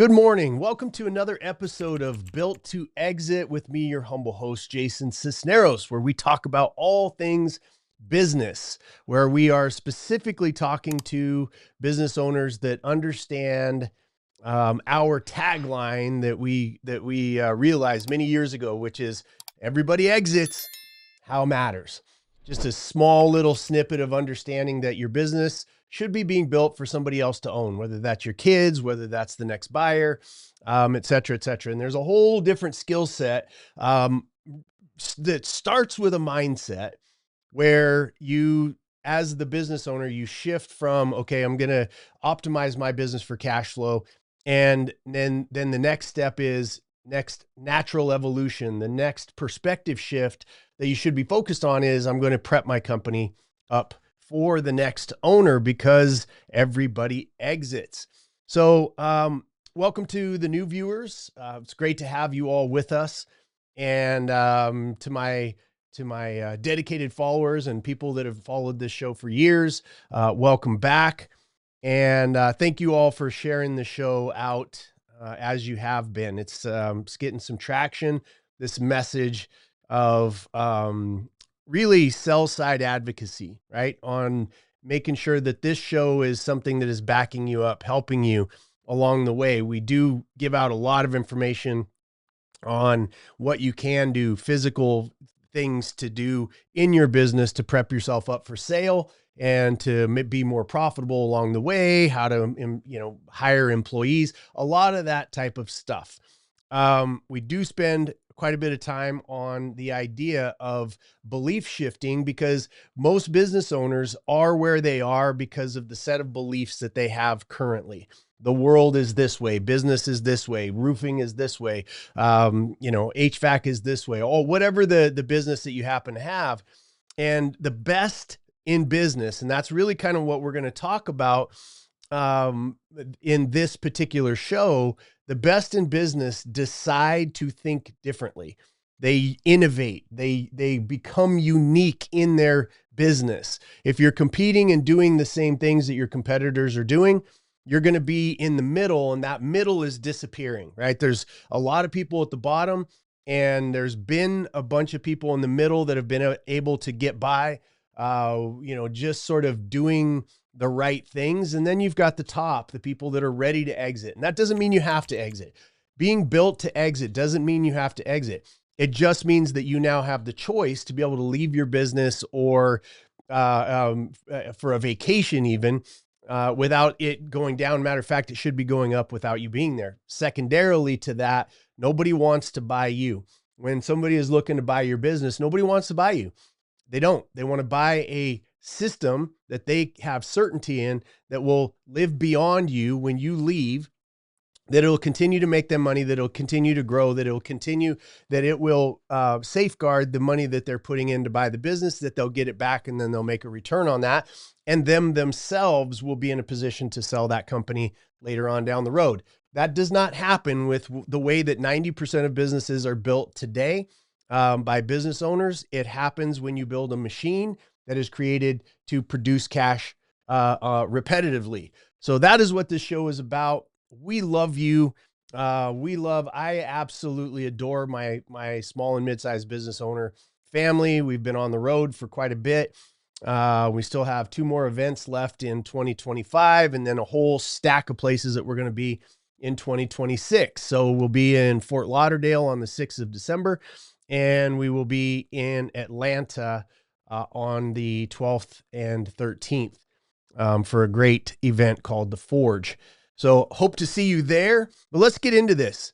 Good morning. Welcome to another episode of Built to Exit with me, your humble host, Jason Sisneros, where we talk about all things business, where we are specifically talking to business owners that understand our tagline that we realized many years ago, which is everybody exits, how matters. Just a small little snippet of understanding that your business should be being built for somebody else to own, whether that's your kids, whether that's the next buyer, et cetera, et cetera. And there's a whole different skill set that starts with a mindset where you, as the business owner, you shift from, okay, I'm going to optimize my business for cash flow. And then the next step is next natural evolution. The next perspective shift that you should be focused on is I'm going to prep my company up for the next owner because everybody exits. So welcome to the new viewers. It's great to have you all with us. And to my dedicated followers and people that have followed this show for years, welcome back. And thank you all for sharing the show out as you have been. It's getting some traction, this message of really sell-side advocacy, right? On making sure that this show is something that is backing you up, helping you along the way. We do give out a lot of information on what you can do, physical things to do in your business to prep yourself up for sale and to be more profitable along the way, how to, hire employees, a lot of that type of stuff. We do spend quite a bit of time on the idea of belief shifting because most business owners are where they are because of the set of beliefs that they have currently. The world is this way, business is this way, roofing is this way, HVAC is this way, or whatever the business that you happen to have. And the best in business, and that's really kind of what we're going to talk about in this particular show, the best in business decide to think differently. They innovate. They become unique in their business. If you're competing and doing the same things that your competitors are doing, you're going to be in the middle, and that middle is disappearing, right? There's a lot of people at the bottom, and there's been a bunch of people in the middle that have been able to get by, just sort of doing the right things. And then you've got the top, the people that are ready to exit. And that doesn't mean you have to exit. Being built to exit doesn't mean you have to exit. It just means that you now have the choice to be able to leave your business or for a vacation even without it going down. Matter of fact, it should be going up without you being there. Secondarily to that, nobody wants to buy you. When somebody is looking to buy your business, nobody wants to buy you. They don't. They want to buy a system that they have certainty in that will live beyond you when you leave, that it'll continue to make them money, that it'll continue to grow, that it will safeguard the money that they're putting in to buy the business, that they'll get it back and then they'll make a return on that. And themselves will be in a position to sell that company later on down the road. That does not happen with the way that 90% of businesses are built today by business owners. It happens when you build a machine that is created to produce cash repetitively. So that is what this show is about. We love you. I absolutely adore my small and mid-sized business owner family. We've been on the road for quite a bit. We still have 2 more events left in 2025, and then a whole stack of places that we're going to be in 2026. So we'll be in Fort Lauderdale on the 6th of December, and we will be in Atlanta on the 12th and 13th for a great event called The Forge. So hope to see you there. But let's get into this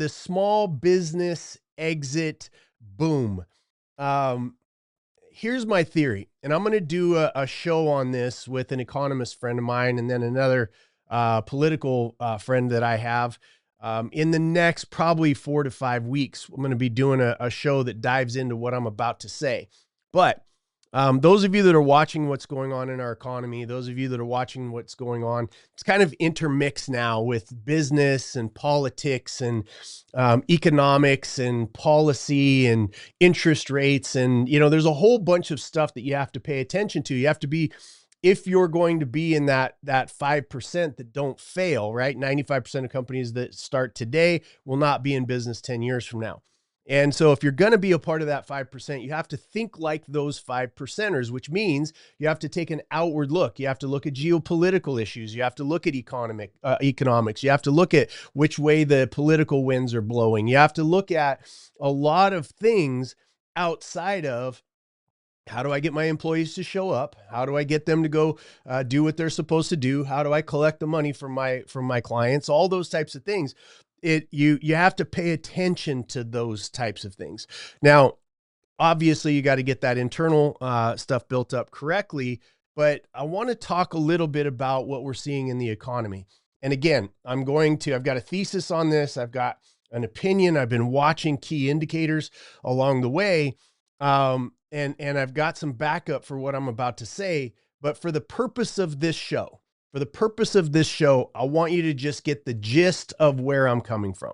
small business exit boom. Here's my theory, and I'm going to do a show on this with an economist friend of mine and then another political friend that I have. In the next probably 4 to 5 weeks, I'm going to be doing a show that dives into what I'm about to say. But those of you that are watching what's going on in our economy, those of you that are watching what's going on, it's kind of intermixed now with business and politics and economics and policy and interest rates. And, there's a whole bunch of stuff that you have to pay attention to. You have to be if you're going to be in that 5% that don't fail, right? 95% of companies that start today will not be in business 10 years from now. And so if you're going to be a part of that 5%, you have to think like those 5%ers, which means you have to take an outward look. You have to look at geopolitical issues. You have to look at economics. You have to look at which way the political winds are blowing. You have to look at a lot of things outside of, how do I get my employees to show up? How do I get them to go do what they're supposed to do? How do I collect the money from my clients? All those types of things. You have to pay attention to those types of things. Now, obviously, you got to get that internal stuff built up correctly. But I want to talk a little bit about what we're seeing in the economy. And again, I've got a thesis on this. I've got an opinion. I've been watching key indicators along the way. And I've got some backup for what I'm about to say, but for the purpose of this show, I want you to just get the gist of where I'm coming from.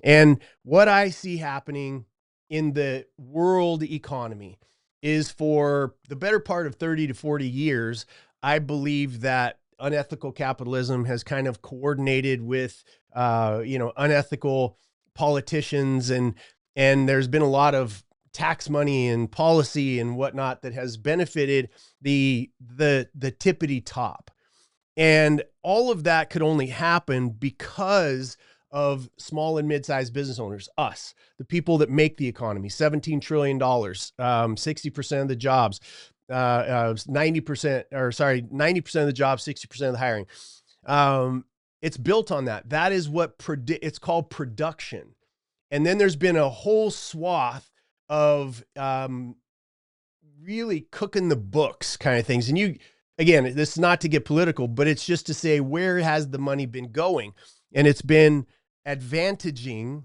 And what I see happening in the world economy is, for the better part of 30 to 40 years, I believe that unethical capitalism has kind of coordinated with, unethical politicians, and there's been a lot of tax money and policy and whatnot that has benefited the tippity top. And all of that could only happen because of small and mid-sized business owners, us, the people that make the economy, $17 trillion, 60% of the jobs, 90% of the jobs, 60% of the hiring. It's built on that. That is what it's called production. And then there's been a whole swath of really cooking the books kind of things. And again, this is not to get political, but it's just to say, where has the money been going? And it's been advantaging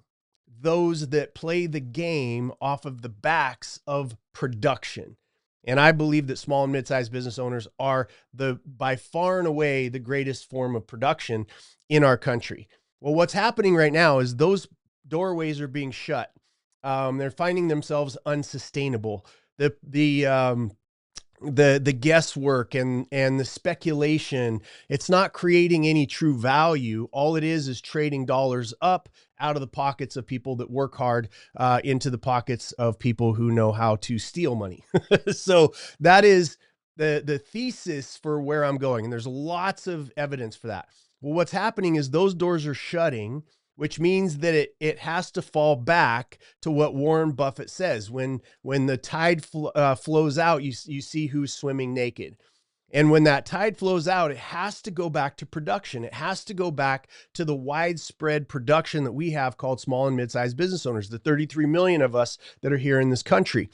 those that play the game off of the backs of production. And I believe that small and mid-sized business owners are by far and away the greatest form of production in our country. Well, what's happening right now is those doorways are being shut. They're finding themselves unsustainable. The guesswork and the speculation, it's not creating any true value. All it is trading dollars up out of the pockets of people that work hard into the pockets of people who know how to steal money. So that is the thesis for where I'm going. And there's lots of evidence for that. Well, what's happening is those doors are shutting, which means that it has to fall back to what Warren Buffett says. When the tide flows out, you see who's swimming naked. And when that tide flows out, it has to go back to production. It has to go back to the widespread production that we have called small and mid-sized business owners, the 33 million of us that are here in this country.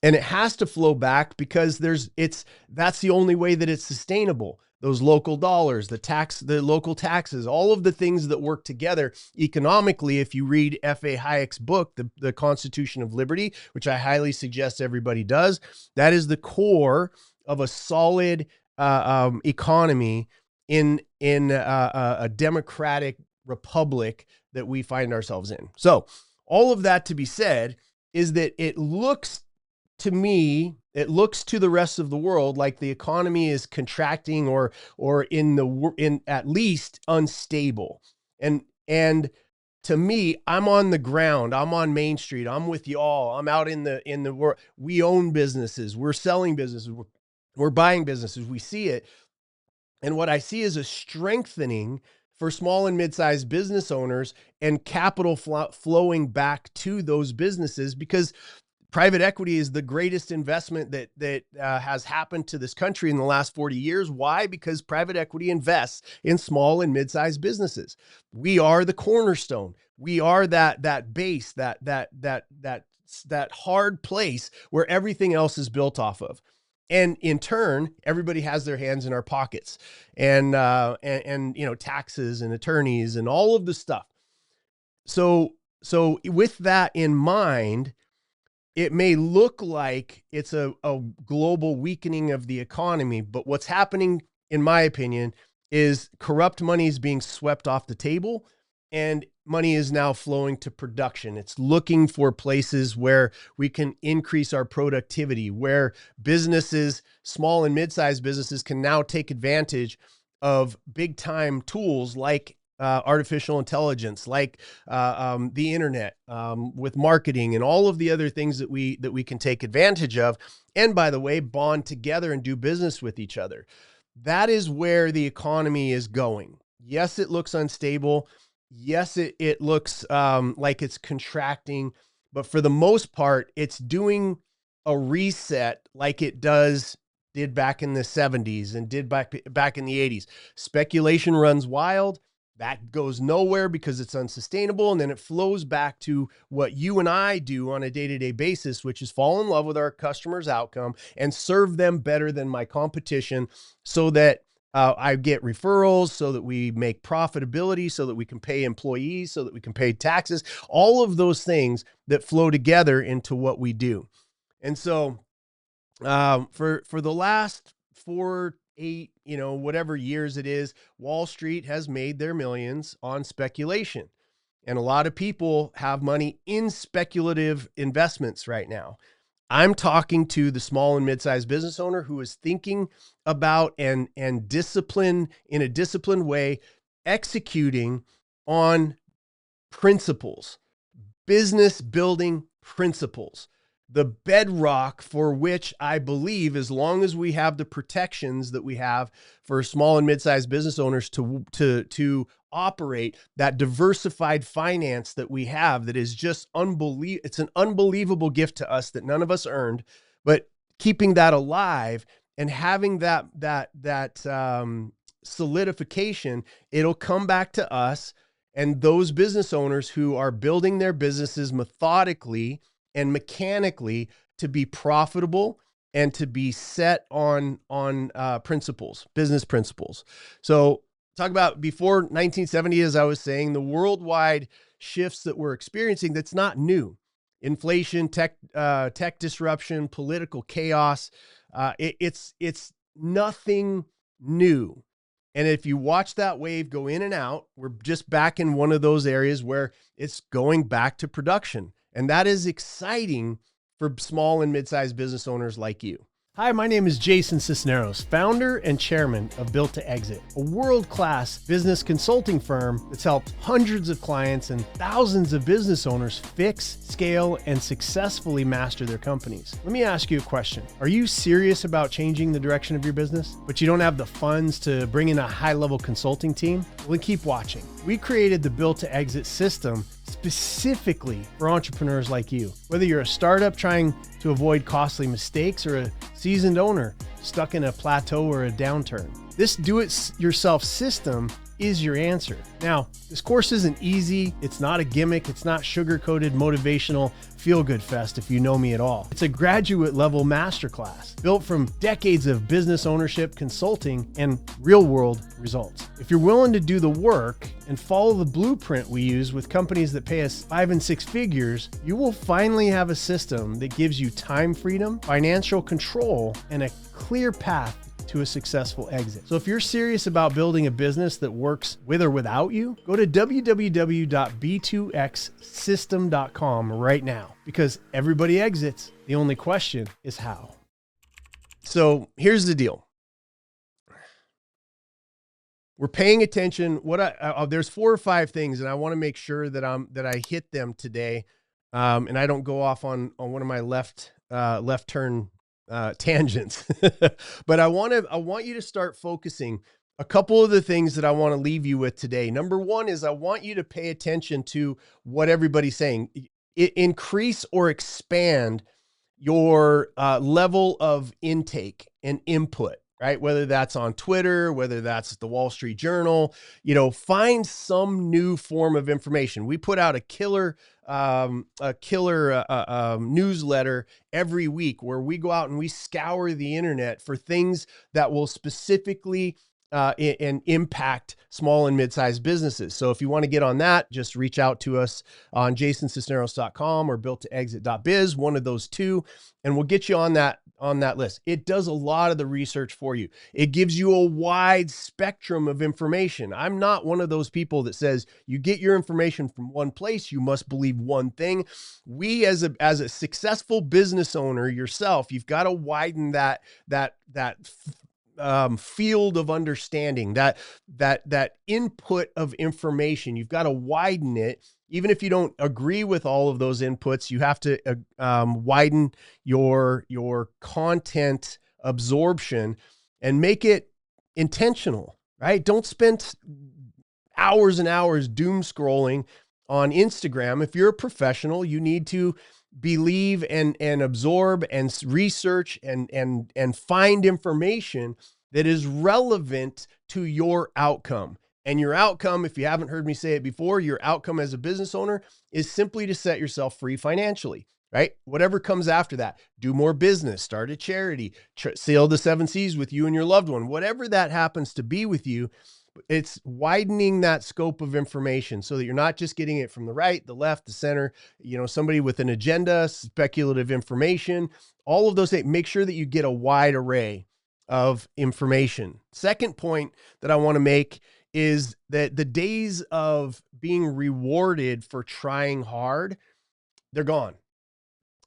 And it has to flow back because that's the only way that it's sustainable. Those local dollars, the local taxes, all of the things that work together economically. If you read F.A. Hayek's book, the Constitution of Liberty, which I highly suggest everybody does, that is the core of a solid economy in a democratic republic that we find ourselves in. So all of that to be said is that it looks to me, it looks to the rest of the world like the economy is contracting or in at least unstable. And to me, I'm on the ground. I'm on Main Street. I'm with y'all. I'm out in the world. We own businesses. We're selling businesses. We're buying businesses. We see it. And what I see is a strengthening for small and mid-sized business owners and capital flowing back to those businesses, because private equity is the greatest investment that has happened to this country in the last 40 years. Why? Because private equity invests in small and mid-sized businesses. We are the cornerstone. We are that base, that hard place where everything else is built off of. And in turn, everybody has their hands in our pockets, and taxes and attorneys and all of the stuff. So with that in mind, it may look like it's a global weakening of the economy, but what's happening, in my opinion, is corrupt money is being swept off the table, and money is now flowing to production. It's looking for places where we can increase our productivity, where businesses, small and mid-sized businesses, can now take advantage of big time tools like artificial intelligence, like the internet, with marketing and all of the other things that we can take advantage of. And by the way, bond together and do business with each other. That is where the economy is going. Yes, it looks unstable. Yes, it looks like it's contracting, but for the most part, it's doing a reset like it did back in the 70s and did back in the 80s. Speculation runs wild. That goes nowhere because it's unsustainable. And then it flows back to what you and I do on a day-to-day basis, which is fall in love with our customers' outcome and serve them better than my competition, so that I get referrals, so that we make profitability, so that we can pay employees, so that we can pay taxes, all of those things that flow together into what we do. And so for the last 4, 8, whatever years it is, Wall Street has made their millions on speculation. And a lot of people have money in speculative investments right now. I'm talking to the small and mid-sized business owner who is thinking about and discipline in a disciplined way, executing on principles, business building principles, the bedrock for which I believe, as long as we have the protections that we have for small and mid-sized business owners to operate, that diversified finance that we have, that is just unbelievable. It's an unbelievable gift to us that none of us earned, but keeping that alive and having that solidification, it'll come back to us and those business owners who are building their businesses methodically and mechanically to be profitable and to be set on principles, business principles. So talk about before 1970, as I was saying, the worldwide shifts that we're experiencing, that's not new. Inflation, tech disruption, political chaos. It's nothing new. And if you watch that wave go in and out, we're just back in one of those areas where it's going back to production. And that is exciting for small and mid-sized business owners like you. Hi, my name is Jason Sisneros, founder and chairman of Built to Exit, a world-class business consulting firm that's helped hundreds of clients and thousands of business owners fix, scale, and successfully master their companies. Let me ask you a question. Are you serious about changing the direction of your business, but you don't have the funds to bring in a high-level consulting team? Well, then keep watching. We created the Built to Exit system specifically for entrepreneurs like you. Whether you're a startup trying to avoid costly mistakes or a seasoned owner stuck in a plateau or a downturn, this do-it-yourself system is your answer. Now, this course isn't easy. It's not a gimmick. It's not sugar-coated motivational feel-good fest if you know me at all. It's a graduate level masterclass built from decades of business ownership, consulting, and real-world results. If you're willing to do the work and follow the blueprint we use with companies that pay us 5 and 6 figures, you will finally have a system that gives you time freedom, financial control, and a clear path to a successful exit. So if you're serious about building a business that works with or without you, go to www.b2xsystem.com right now, because everybody exits. The only question is how. So here's the deal. We're paying attention. There's 4 or 5 things, and I want to make sure that I hit them today, and I don't go off on one of my left turn tangents. But I want you to start focusing. A couple of the things that I want to leave you with today. Number 1 is I want you to pay attention to what everybody's saying. Increase or expand your level of intake and input, right? Whether that's on Twitter, whether that's the Wall Street Journal, find some new form of information. We put out a killer newsletter every week where we go out and we scour the internet for things that will specifically and impact small and mid-sized businesses. So if you want to get on that, just reach out to us on jasonsisneros.com or builttoexit.biz, one of those two, and we'll get you on that on that list. It does a lot of the research for you. It gives you a wide spectrum of information. I'm not one of those people that says you get your information from one place, you must believe one thing. We as a successful business owner yourself, you've got to widen that field of understanding, that input of information. You've got to widen it. Even if you don't agree with all of those inputs, you have to widen your content absorption and make it intentional, right? Don't spend hours and hours doom scrolling on Instagram. If you're a professional, you need to believe and absorb and research and find information that is relevant to your outcome. And your outcome, if you haven't heard me say it before, your outcome as a business owner is simply to set yourself free financially, right? Whatever comes after that, do more business, start a charity, sail the 7 seas with you and your loved one, whatever that happens to be with you. It's widening that scope of information so that you're not just getting it from the right, the left, the center, somebody with an agenda, speculative information, all of those things. Make sure that you get a wide array of information. Second point that I want to make is that the days of being rewarded for trying hard, they're gone.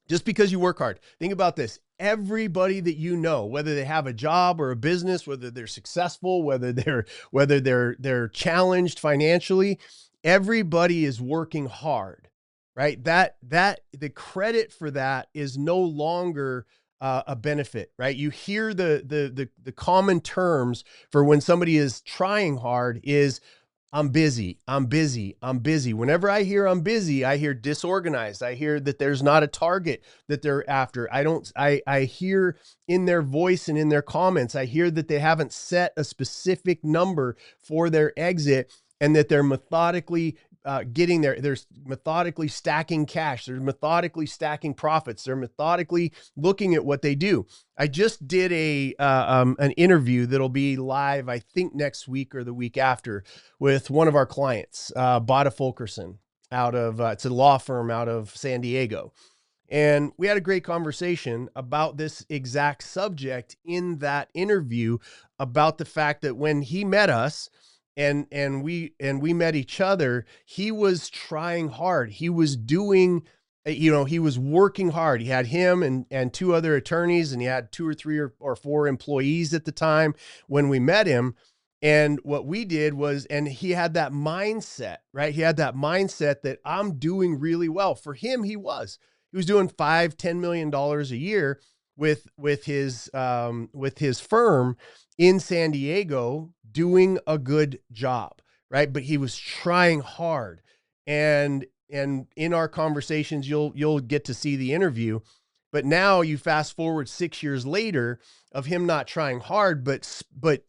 Just because you work hard. Think about this. Everybody that you know, whether they have a job or a business, whether they're successful, whether they're challenged financially, everybody is working hard, right? That the credit for that is no longer a benefit, right? You hear the common terms for when somebody is trying hard is I'm busy. I'm busy. I'm busy. Whenever I hear I'm busy, I hear disorganized. I hear that there's not a target that they're after. I hear in their voice and in their comments, I hear that they haven't set a specific number for their exit and that they're methodically getting there. They're methodically stacking cash. They're methodically stacking profits. They're methodically looking at what they do. I just did an interview that'll be live, I think next week or the week after, with one of our clients, Bada Fulkerson, out of it's a law firm out of San Diego. And we had a great conversation about this exact subject in that interview, about the fact that when he met us, and we met each other, he was trying hard. He was doing, he was working hard. He had him and 2 other attorneys, and he had 2 or 3 or 4 employees at the time when we met him. And what we did was, and he had that mindset, right? He had that mindset that I'm doing really well. For him, he was doing $5-10 million a year with his firm in San Diego, doing a good job, right? But he was trying hard. And in our conversations, you'll get to see the interview. But now you fast forward 6 years later of him not trying hard, but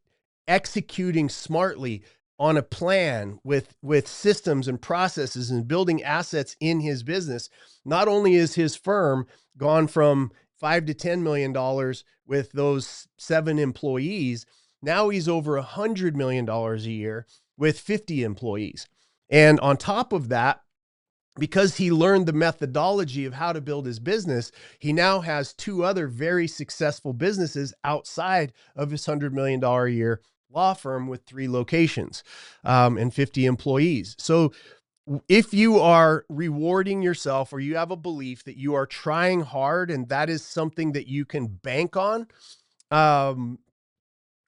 executing smartly on a plan with systems and processes and building assets in his business. Not only is his firm gone from $5 to $10 million with those 7 employees, now he's over $100 million a year with 50 employees. And on top of that, because he learned the methodology of how to build his business, he now has 2 other very successful businesses outside of his $100 million a year law firm with 3 locations and 50 employees. So if you are rewarding yourself, or you have a belief that you are trying hard and that is something that you can bank on,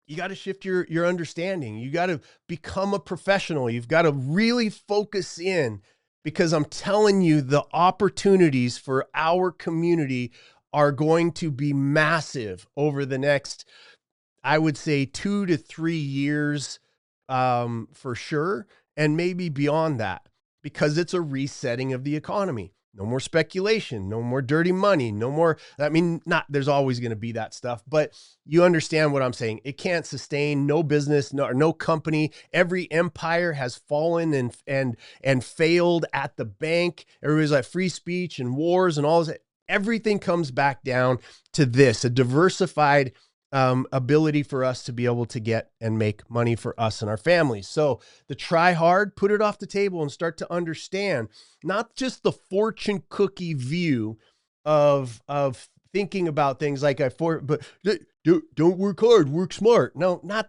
you got to shift your understanding. You got to become a professional. You've got to really focus in, because I'm telling you, the opportunities for our community are going to be massive over the next, I would say, 2 to 3 years, for sure. And maybe beyond that, because it's a resetting of the economy. No more speculation, no more dirty money, no more, there's always going to be that stuff, but you understand what I'm saying. It can't sustain. No business, no company. Every empire has fallen and failed at the bank. Everybody's like free speech and wars and all this. Everything comes back down to this, a diversified ability for us to be able to get and make money for us and our families. So the try hard, put it off the table and start to understand not just the fortune cookie view of thinking about things like but don't work hard, work smart. No, not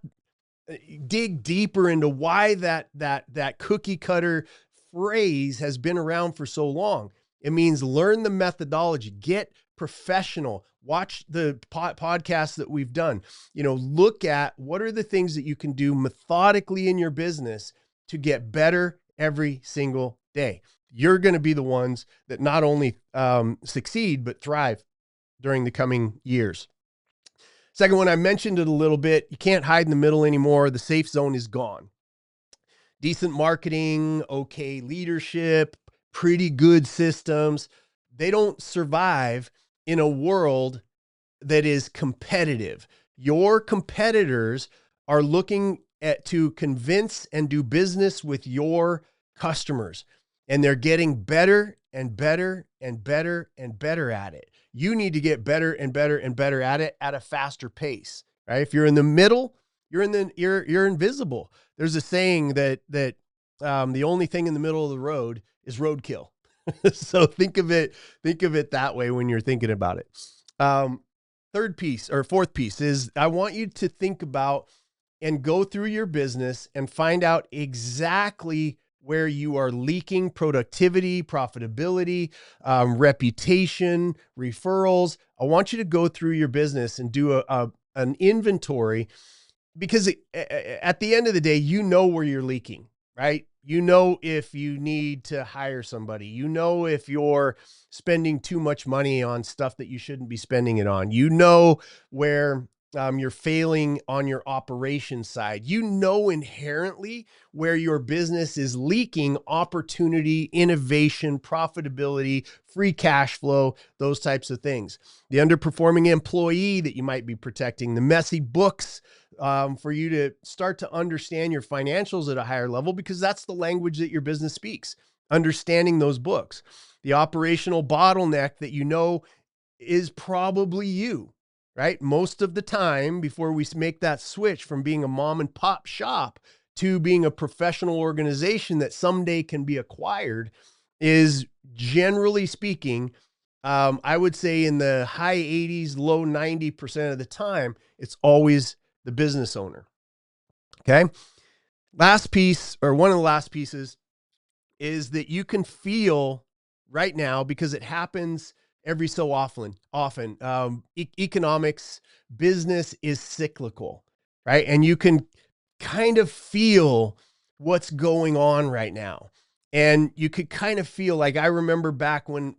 dig deeper into why that cookie cutter phrase has been around for so long. It means learn the methodology, get professional, watch the podcasts that we've done, look at what are the things that you can do methodically in your business to get better every single day. You're going to be the ones that not only succeed, but thrive during the coming years. Second one, I mentioned it a little bit. You can't hide in the middle anymore. The safe zone is gone. Decent marketing, okay leadership, pretty good systems. They don't survive in a world that is competitive. Your competitors are looking to convince and do business with your customers, and they're getting better and better and better and better at it. You need to get better and better and better at it at a faster pace, right? If you're in the middle, you're invisible. There's a saying that the only thing in the middle of the road is roadkill. So think of it that way when you're thinking about it. Fourth piece is I want you to think about and go through your business and find out exactly where you are leaking productivity, profitability, reputation, referrals. I want you to go through your business and do an inventory, because at the end of the day, you know where you're leaking, right? You know if you need to hire somebody. You know if you're spending too much money on stuff that you shouldn't be spending it on. You know where you're failing on your operations side. You know inherently where your business is leaking opportunity, innovation, profitability, free cash flow, those types of things. The underperforming employee that you might be protecting, the messy books, for you to start to understand your financials at a higher level, because that's the language that your business speaks, understanding those books. The operational bottleneck that is probably you, right? Most of the time, before we make that switch from being a mom and pop shop to being a professional organization that someday can be acquired, is, generally speaking, I would say in the high 80s, low 90% of the time, it's always the business owner. Okay. Last piece, or one of the last pieces, is that you can feel right now, because it happens every so often, economics, business is cyclical, right? And you can kind of feel what's going on right now. And you could kind of feel like, I remember back when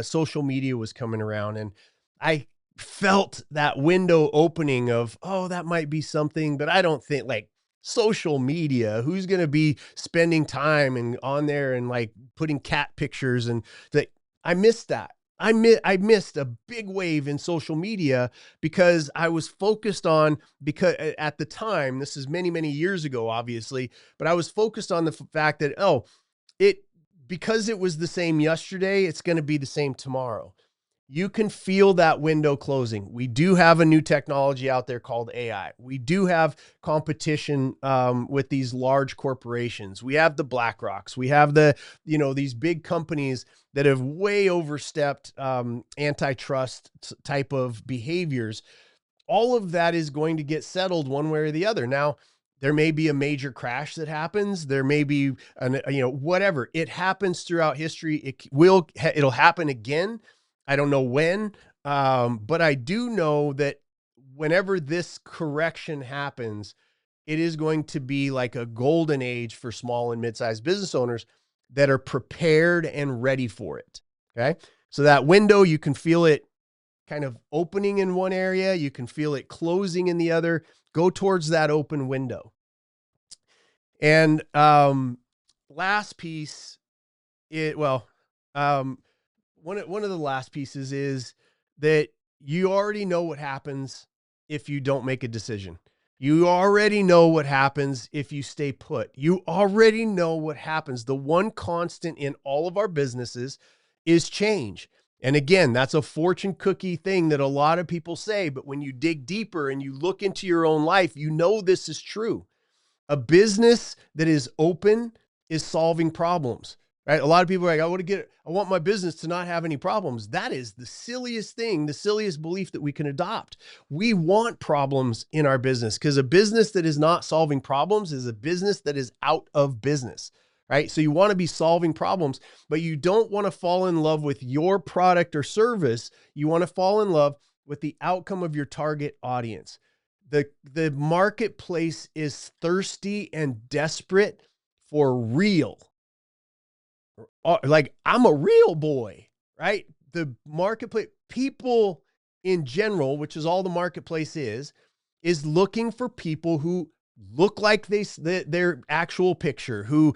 social media was coming around, and I felt that window opening of, oh, that might be something, but I don't think, like, social media, who's going to be spending time and on there and like putting cat pictures, and that I missed that. I missed a big wave in social media because I was focused on, because at the time, this is many, many years ago, obviously, but I was focused on the fact that, because it was the same yesterday, it's going to be the same tomorrow. You can feel that window closing. We do have a new technology out there called AI. We do have competition with these large corporations. We have the BlackRocks. We have these big companies that have way overstepped antitrust type of behaviors. All of that is going to get settled one way or the other. Now, there may be a major crash that happens. There may be whatever. It happens throughout history. It'll happen again. I don't know when, but I do know that whenever this correction happens, it is going to be like a golden age for small and mid-sized business owners that are prepared and ready for it. Okay. So that window, you can feel it kind of opening in one area. You can feel it closing in the other. Go towards that open window. And last piece, one of the last pieces is that you already know what happens if you don't make a decision. You already know what happens if you stay put. You already know what happens. The one constant in all of our businesses is change. And again, that's a fortune cookie thing that a lot of people say, but when you dig deeper and you look into your own life, you know this is true. A business that is open is solving problems. right? A lot of people are like, I want my business to not have any problems. That is the silliest thing, the silliest belief that we can adopt. We want problems in our business because a business that is not solving problems is a business that is out of business, right? So you want to be solving problems, but you don't want to fall in love with your product or service. You want to fall in love with the outcome of your target audience. The marketplace is thirsty and desperate for real. Like, I'm a real boy, right? The marketplace, people in general, which is all the marketplace is looking for people who look like their actual picture, who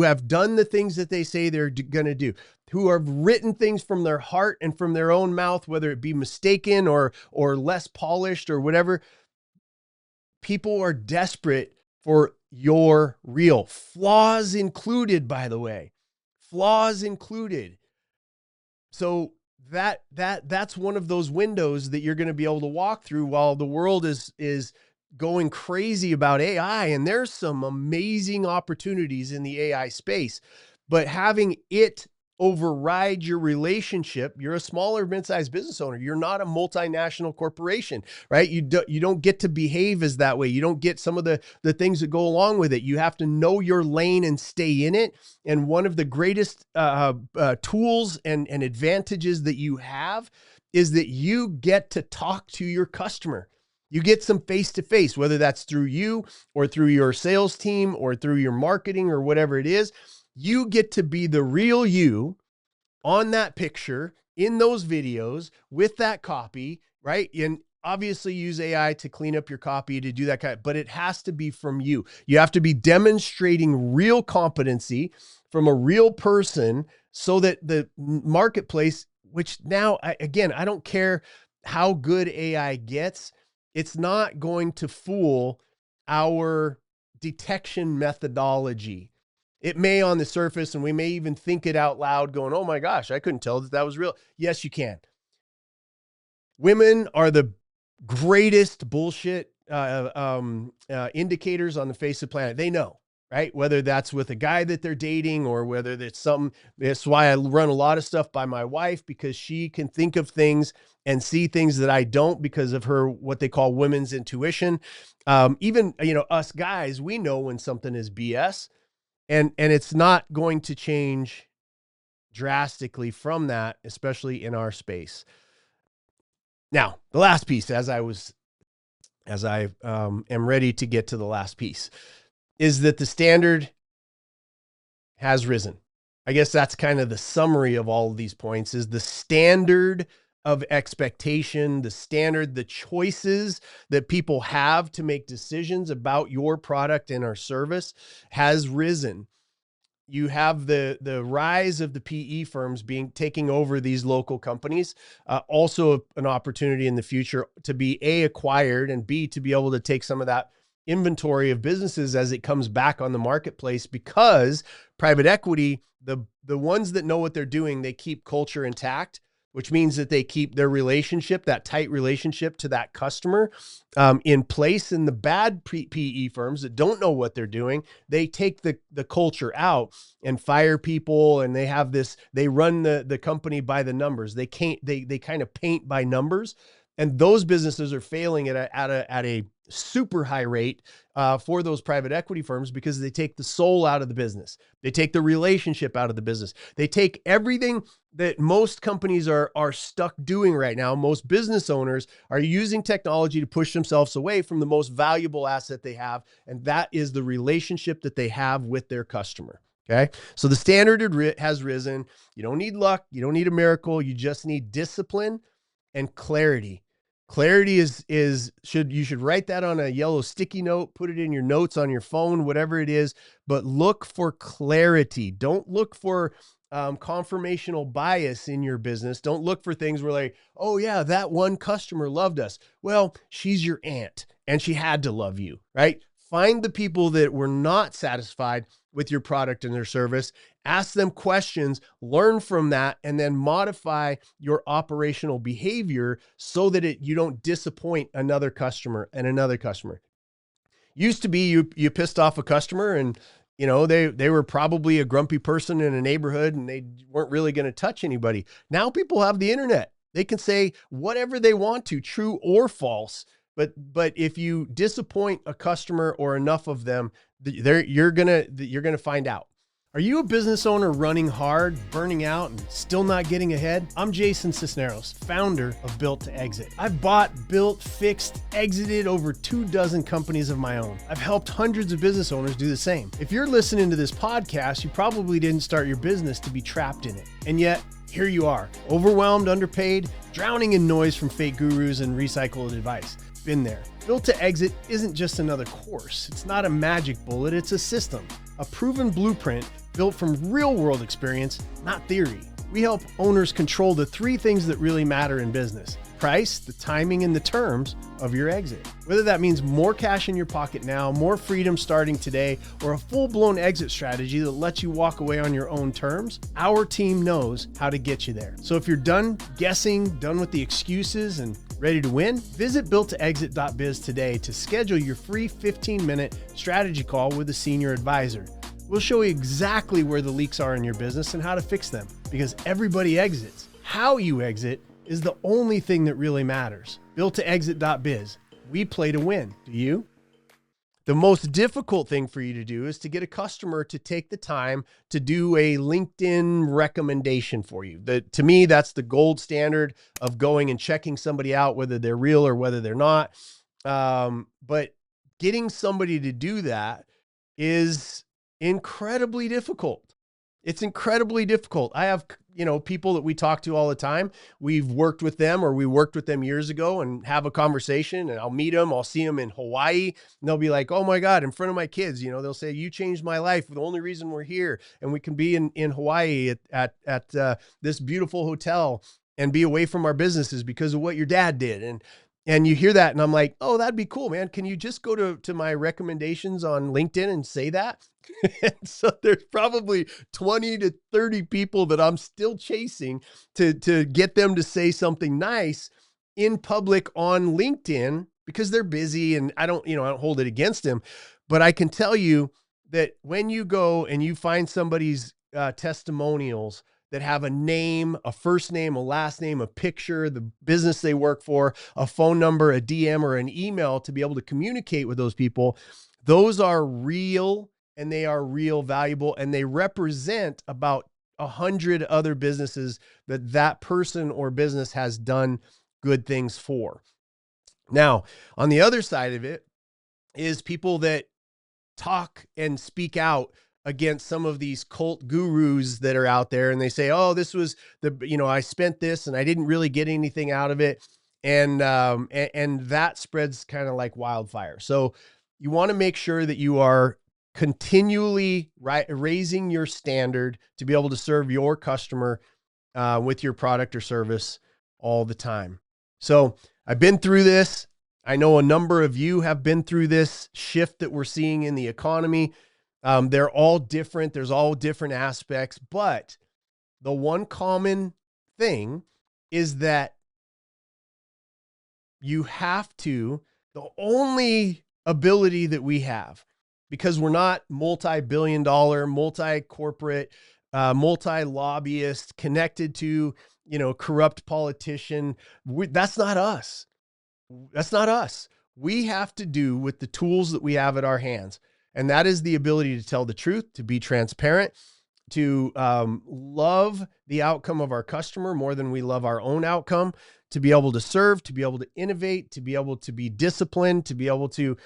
have done the things that they say they're going to do, who have written things from their heart and from their own mouth, whether it be mistaken or less polished or whatever. People are desperate for your real, flaws included, by the way, flaws included. So that's one of those windows that you're going to be able to walk through while the world is going crazy about AI. And there's some amazing opportunities in the AI space, but having it override your relationship. You're a smaller mid-sized business owner. You're not a multinational corporation, right? You don't get to behave as that way. You don't get some of the things that go along with it. You have to know your lane and stay in it. And one of the greatest tools and advantages that you have is that you get to talk to your customer. You get some face-to-face, whether that's through you or through your sales team or through your marketing or whatever it is. You get to be the real you on that picture, in those videos, with that copy, right? And obviously use AI to clean up your copy, to do that but it has to be from you. You have to be demonstrating real competency from a real person so that the marketplace, which now, again, I don't care how good AI gets, it's not going to fool our detection methodology. It may on the surface, and we may even think it out loud going, oh my gosh, I couldn't tell that was real. Yes, you can. Women are the greatest bullshit indicators on the face of the planet. They know, right? Whether that's with a guy that they're dating or whether it's something. That's why I run a lot of stuff by my wife, because she can think of things and see things that I don't because of her, what they call women's intuition. Even, us guys, we know when something is BS. And it's not going to change drastically from that, especially in our space. Now, the last piece, as I am ready to get to the last piece, is that the standard has risen. I guess that's kind of the summary of all of these points, is the standard of expectation, the standard, the choices that people have to make decisions about your product and our service has risen. You have the rise of the PE firms taking over these local companies. Also an opportunity in the future to be acquired, and B, to be able to take some of that inventory of businesses as it comes back on the marketplace, because private equity, the ones that know what they're doing, they keep culture intact, which means that they keep their relationship, that tight relationship to that customer, in place. And the bad PE firms that don't know what they're doing, they take the culture out and fire people. And they have they run the company by the numbers. They kind of paint by numbers. And those businesses are failing at a super high rate for those private equity firms, because they take the soul out of the business. They take the relationship out of the business. They take everything that most companies are stuck doing right now. Most business owners are using technology to push themselves away from the most valuable asset they have, and that is the relationship that they have with their customer. Okay. So the standard has risen. You don't need luck. You don't need a miracle. You just need discipline and clarity. Clarity you should write that on a yellow sticky note, put it in your notes on your phone, whatever it is, but look for clarity. Don't look for confirmational bias in your business. Don't look for things where, like, oh yeah, that one customer loved us. Well, she's your aunt and she had to love you, right? Find the people that were not satisfied with your product and their service, ask them questions, learn from that, and then modify your operational behavior so that you don't disappoint another customer and another customer. Used to be you pissed off a customer and they were probably a grumpy person in a neighborhood and they weren't really going to touch anybody. Now people have the internet. They can say whatever they want to, true or false. But if you disappoint a customer or enough of them, you're gonna find out. Are you a business owner running hard, burning out, and still not getting ahead? I'm Jason Sisneros, founder of Built to Exit. I've bought, built, fixed, exited over 24 companies of my own. I've helped hundreds of business owners do the same. If you're listening to this podcast, you probably didn't start your business to be trapped in it. And yet, here you are, overwhelmed, underpaid, drowning in noise from fake gurus and recycled advice. Been there. Built to Exit isn't just another course. It's not a magic bullet, it's a system, a proven blueprint built from real world experience, not theory. We help owners control the 3 things that really matter in business: price, the timing, and the terms of your exit. Whether that means more cash in your pocket now, more freedom starting today, or a full-blown exit strategy that lets you walk away on your own terms, our team knows how to get you there. So if you're done guessing, done with the excuses, and ready to win, visit builttoexit.biz today to schedule your free 15-minute strategy call with a senior advisor. We'll show you exactly where the leaks are in your business and how to fix them, because everybody exits. How you exit is the only thing that really matters. Builttoexit.biz. We play to win. Do you? The most difficult thing for you to do is to get a customer to take the time to do a LinkedIn recommendation for you. To me, that's the gold standard of going and checking somebody out, whether they're real or whether they're not. But getting somebody to do that is incredibly difficult. It's incredibly difficult. I have, people that we talk to all the time. We've worked with them, or we worked with them years ago, and have a conversation, and I'll meet them. I'll see them in Hawaii, and they'll be like, "Oh my God," in front of my kids, they'll say, "You changed my life. The only reason we're here." And we can be in Hawaii at this beautiful hotel and be away from our businesses because of what your dad did. And you hear that, and I'm like, "Oh, that'd be cool, man. Can you just go to my recommendations on LinkedIn and say that?" And so there's probably 20 to 30 people that I'm still chasing to get them to say something nice in public on LinkedIn, because they're busy, and I don't hold it against them. But I can tell you that when you go and you find somebody's testimonials that have a name, a first name, a last name, a picture, the business they work for, a phone number, a DM, or an email to be able to communicate with those people, those are real, and they are real valuable, and they represent about 100 other businesses that person or business has done good things for. Now, on the other side of it is people that talk and speak out against some of these cult gurus that are out there, and they say, "Oh, this was I spent this and I didn't really get anything out of it." And that spreads kind of like wildfire. So you want to make sure that you are continually raising your standard to be able to serve your customer with your product or service all the time. So I've been through this. I know a number of you have been through this shift that we're seeing in the economy. They're all different. There's all different aspects, but the one common thing is that the only ability that we have, because we're not multi-billion dollar, multi-corporate, multi-lobbyist, connected to, corrupt politician. That's not us. That's not us. We have to do with the tools that we have at our hands. And that is the ability to tell the truth, to be transparent, to love the outcome of our customer more than we love our own outcome, to be able to serve, to be able to innovate, to be able to be disciplined, to be able to,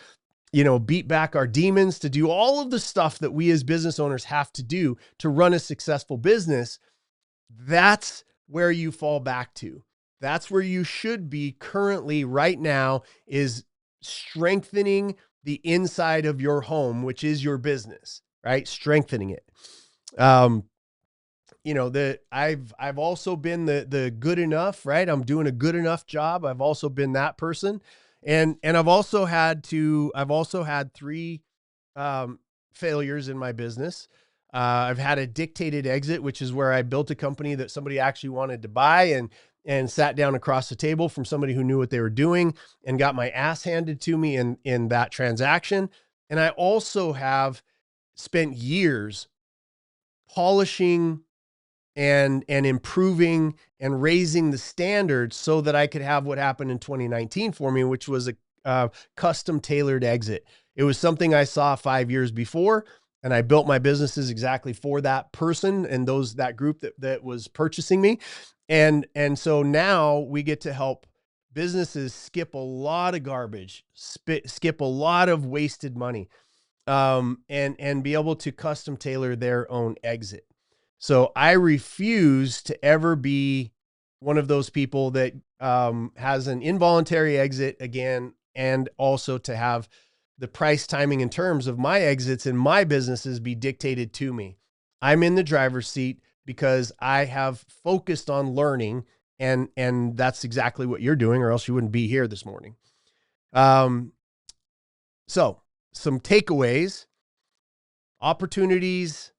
beat back our demons, to do all of the stuff that we as business owners have to do to run a successful business. That's where you fall back to. That's where you should be currently right now, is strengthening the inside of your home, which is your business, right? Strengthening it. I've also been the good enough, right? I'm doing a good enough job. I've also been that person. And I've also had 3 failures in my business. I've had a dictated exit, which is where I built a company that somebody actually wanted to buy, and sat down across the table from somebody who knew what they were doing, and got my ass handed to me in that transaction. And I also have spent years polishing and improving and raising the standards so that I could have what happened in 2019 for me, which was a custom tailored exit. It was something I saw 5 years before, and I built my businesses exactly for that person and that group that was purchasing me. And so now we get to help businesses skip a lot of garbage, skip a lot of wasted money, and be able to custom tailor their own exit. So I refuse to ever be one of those people that has an involuntary exit again, and also to have the price, timing, and terms of my exits in my businesses be dictated to me. I'm in the driver's seat because I have focused on learning, and that's exactly what you're doing, or else you wouldn't be here this morning. So some takeaways: opportunities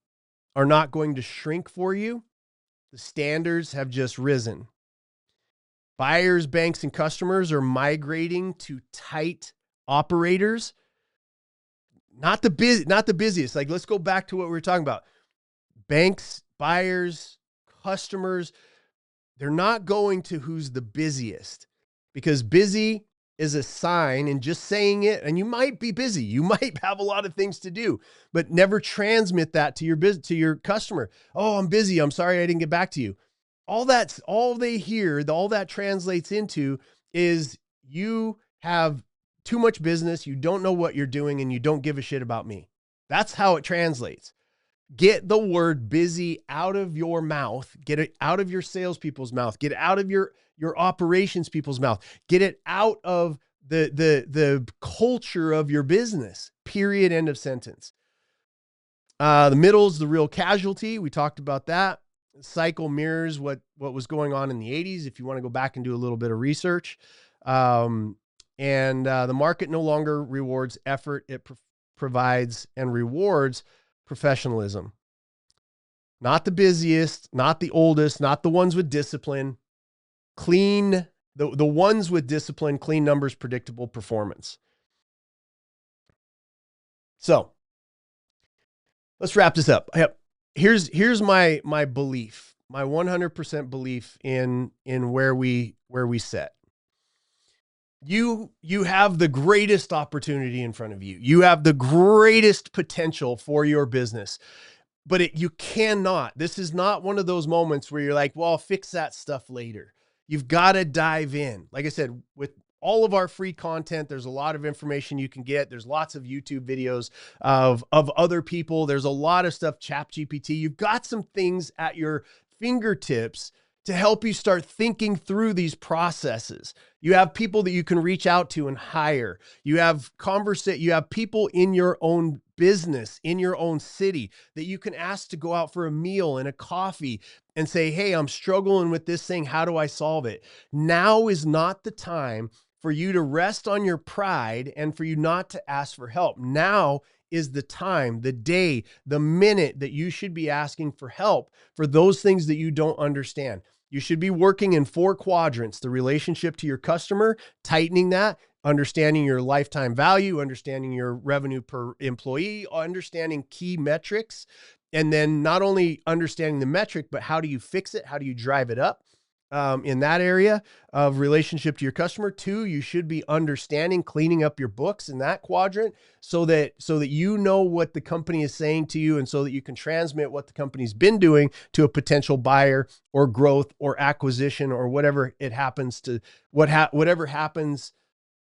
are not going to shrink for you. The standards have just risen. Buyers, banks, and customers are migrating to tight operators. Not the busiest. Like, let's go back to what we were talking about. Banks, buyers, customers, they're not going to who's the busiest, because busy is a sign, and just saying it, and you might be busy, you might have a lot of things to do, but never transmit that to your customer. Oh, I'm busy, I'm sorry I didn't get back to you. All they hear, all that translates into is you have too much business, you don't know what you're doing, and you don't give a shit about me. That's how it translates. Get the word busy out of your mouth. Get it out of your salespeople's mouth. Get it out of your operations people's mouth. Get it out of the culture of your business. Period. End of sentence. The middle is the real casualty. We talked about that. Cycle mirrors what was going on in the 80s, if you want to go back and do a little bit of research. The market no longer rewards effort. It provides and rewards professionalism. Not the busiest, not the oldest, not the ones with discipline. Clean, the ones with discipline, clean numbers, predictable performance. So let's wrap this up. Here's my belief, my 100% belief in where we set. You have the greatest opportunity in front of you. You have the greatest potential for your business, but you cannot. This is not one of those moments where you're like, well, I'll fix that stuff later. You've got to dive in. Like I said, with all of our free content, there's a lot of information you can get. There's lots of YouTube videos of other people. There's a lot of stuff, ChatGPT. You've got some things at your fingertips to help you start thinking through these processes. You have people that you can reach out to and hire. You have people in your own business, in your own city, that you can ask to go out for a meal and a coffee and say, hey, I'm struggling with this thing. How do I solve it? Now is not the time for you to rest on your pride and for you not to ask for help. Now is the time, the day, the minute that you should be asking for help for those things that you don't understand. You should be working in 4 quadrants: the relationship to your customer, tightening that, understanding your lifetime value, understanding your revenue per employee, understanding key metrics, and then not only understanding the metric, but how do you fix it? How do you drive it up? In that area of relationship to your customer. 2, you should be understanding, cleaning up your books in that quadrant so that you know what the company is saying to you, and so that you can transmit what the company's been doing to a potential buyer or growth or acquisition or whatever it happens to, whatever happens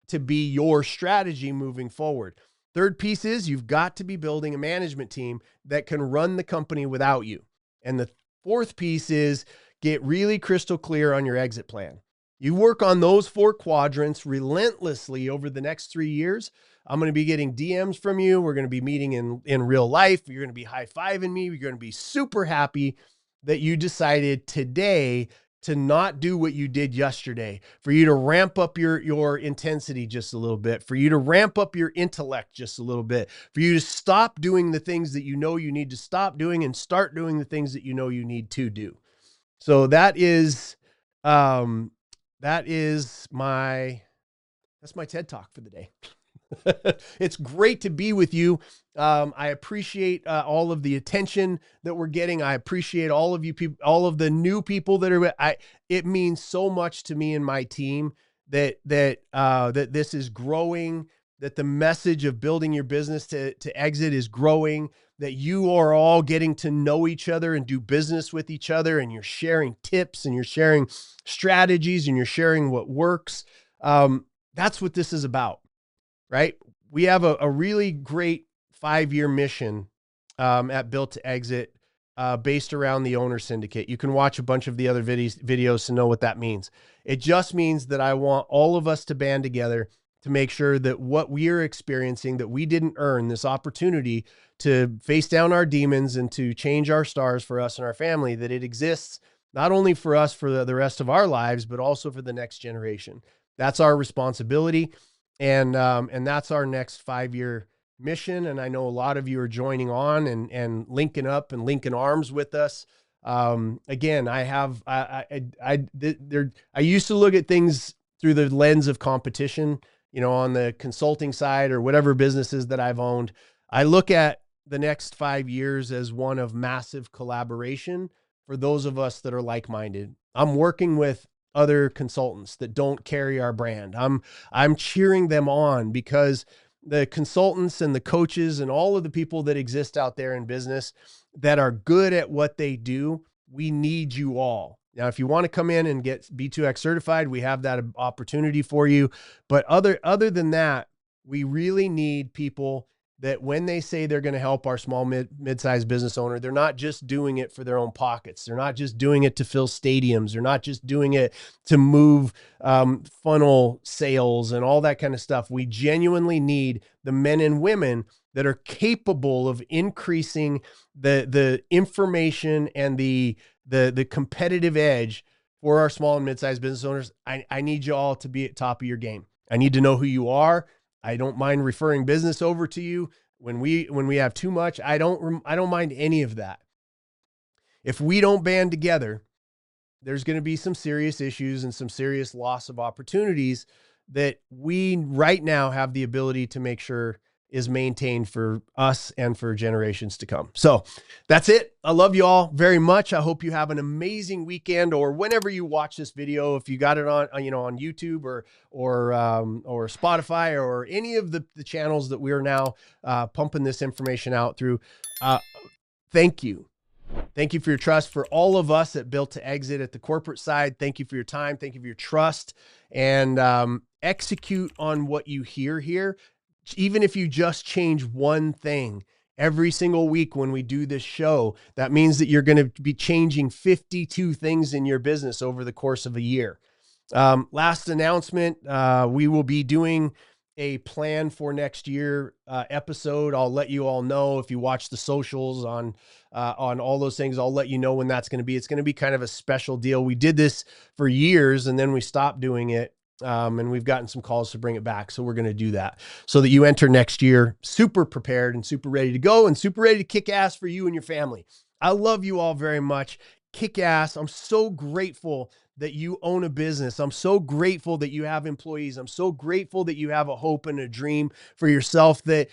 to be your strategy moving forward. 3rd piece is you've got to be building a management team that can run the company without you. And the 4th piece is get really crystal clear on your exit plan. You work on those 4 quadrants relentlessly over the next 3 years. I'm going to be getting DMs from you. We're going to be meeting in real life. You're going to be high-fiving me. You're going to be super happy that you decided today to not do what you did yesterday, for you to ramp up your intensity just a little bit, for you to ramp up your intellect just a little bit, for you to stop doing the things that you know you need to stop doing and start doing the things that you know you need to do. So that's my TED Talk for the day. It's great to be with you. I appreciate all of the attention that we're getting. I appreciate all of you people, all of the new people that are. It means so much to me and my team that this is growing. That the message of building your business to exit is growing. That you are all getting to know each other and do business with each other, and you're sharing tips and you're sharing strategies and you're sharing what works. That's what this is about. Right? We have a really great 5-year mission at Built to Exit based around the owner syndicate. You can watch a bunch of the other videos to know what that means. It just means that I want all of us to band together to make sure that what we are experiencing, that we didn't earn this opportunity to face down our demons and to change our stars for us and our family, that it exists not only for us for the rest of our lives, but also for the next generation. That's our responsibility. And that's our next 5-year mission. And I know a lot of you are joining on and linking up and linking arms with us. Again, I used to look at things through the lens of competition, on the consulting side or whatever businesses that I've owned. I look at the next 5 years as one of massive collaboration for those of us that are like-minded. I'm working with other consultants that don't carry our brand. I'm cheering them on, because the consultants and the coaches and all of the people that exist out there in business that are good at what they do, we need you all. Now, if you want to come in and get B2X certified, we have that opportunity for you. But other than that, we really need people that when they say they're going to help our small mid-sized business owner, they're not just doing it for their own pockets. They're not just doing it to fill stadiums. They're not just doing it to move funnel sales and all that kind of stuff. We genuinely need the men and women that are capable of increasing the information and the competitive edge for our small and mid-sized business owners. I need you all to be at top of your game. I need to know who you are. I don't mind referring business over to you when we have too much. I don't mind any of that. If we don't band together, there's going to be some serious issues and some serious loss of opportunities that we right now have the ability to make sure is maintained for us and for generations to come. So that's it. I love you all very much. I hope you have an amazing weekend, or whenever you watch this video, if you got it on, on YouTube or Spotify or any of the channels that we are now pumping this information out through. Thank you. Thank you for your trust. For all of us at Built to Exit at the corporate side, thank you for your time. Thank you for your trust, and execute on what you hear here. Even if you just change one thing every single week when we do this show, that means that you're going to be changing 52 things in your business over the course of a year. Last announcement, we will be doing a plan for next year episode. I'll let you all know if you watch the socials on all those things. I'll let you know when that's going to be. It's going to be kind of a special deal. We did this for years and then we stopped doing it. And we've gotten some calls to bring it back. So we're going to do that so that you enter next year super prepared and super ready to go and super ready to kick ass for you and your family. I love you all very much. Kick ass. I'm so grateful that you own a business. I'm so grateful that you have employees. I'm so grateful that you have a hope and a dream for yourself, that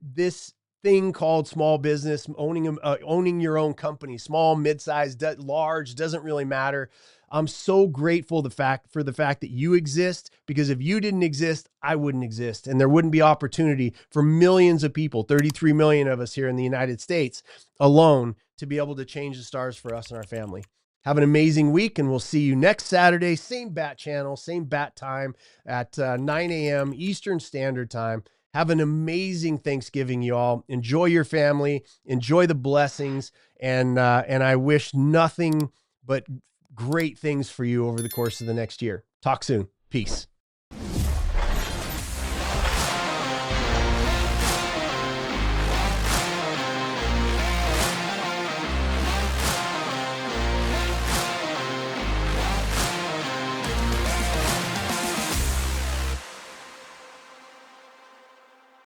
this thing called small business, owning your own company, small, mid-sized, large, doesn't really matter. I'm so grateful for the fact that you exist, because if you didn't exist, I wouldn't exist. And there wouldn't be opportunity for millions of people, 33 million of us here in the United States alone, to be able to change the stars for us and our family. Have an amazing week, and we'll see you next Saturday, same bat channel, same bat time at 9 a.m. Eastern Standard Time. Have an amazing Thanksgiving, y'all. Enjoy your family, enjoy the blessings, and I wish nothing but great things for you over the course of the next year. Talk soon. Peace.